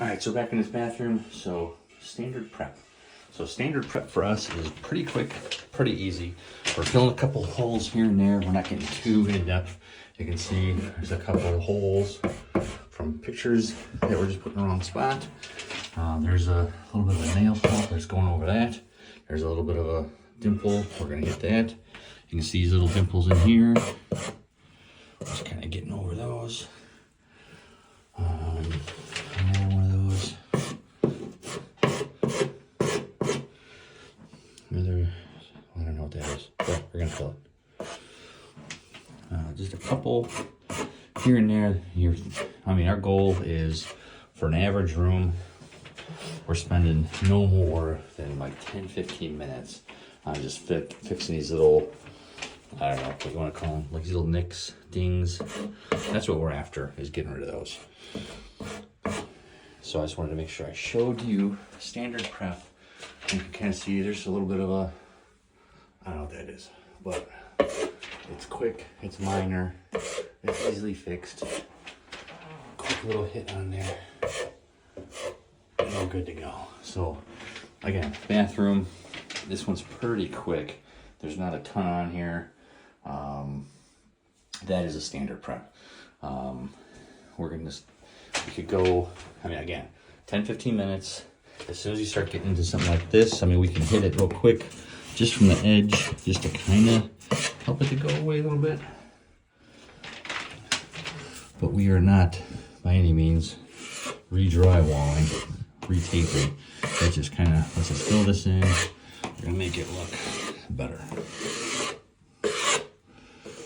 All right, so back in this bathroom, so standard prep. So standard prep for us is pretty quick, pretty easy. We're filling a couple holes here and there. We're not getting too in depth. You can see there's a couple of holes from pictures that we're just putting in the wrong spot. There's a little bit of a nail file that's going over that. There's a little bit of a dimple. We're gonna get that. You can see these little dimples in here. Just kind of getting over those. Another one of those. Another, I don't know what that is, but we're gonna fill it. Just a couple here and there. Here, I mean, our goal is for an average room, we're spending no more than like 10-15 minutes on just fixing these little, I don't know what you want to call them, like these little nicks, dings. That's what we're after, is getting rid of those. So I just wanted to make sure I showed you standard prep. You can kind of see there's a little bit of a, I don't know what that is, but it's quick, it's minor, it's easily fixed. Quick little hit on there, and we're good to go. So again, bathroom, this one's pretty quick. There's not a ton on here. That is a standard prep. We could go, I mean, again, 10-15 minutes. As soon as you start getting into something like this, I mean, we can hit it real quick just from the edge, just to kind of help it to go away a little bit. But we are not, by any means, re-drywalling, re-taping. Let's just kind of, let's just fill this in. We're gonna make it look better.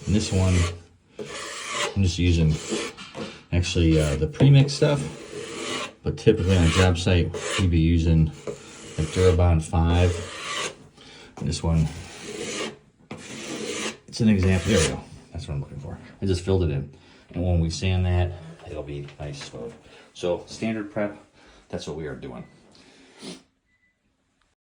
And this one, I'm just using actually the premix stuff, but typically on a job site, we'd be using like Durabond 5. And this one, it's an example. There we go. That's what I'm looking for. I just filled it in. And when we sand that, it'll be nice smooth. So standard prep, that's what we are doing.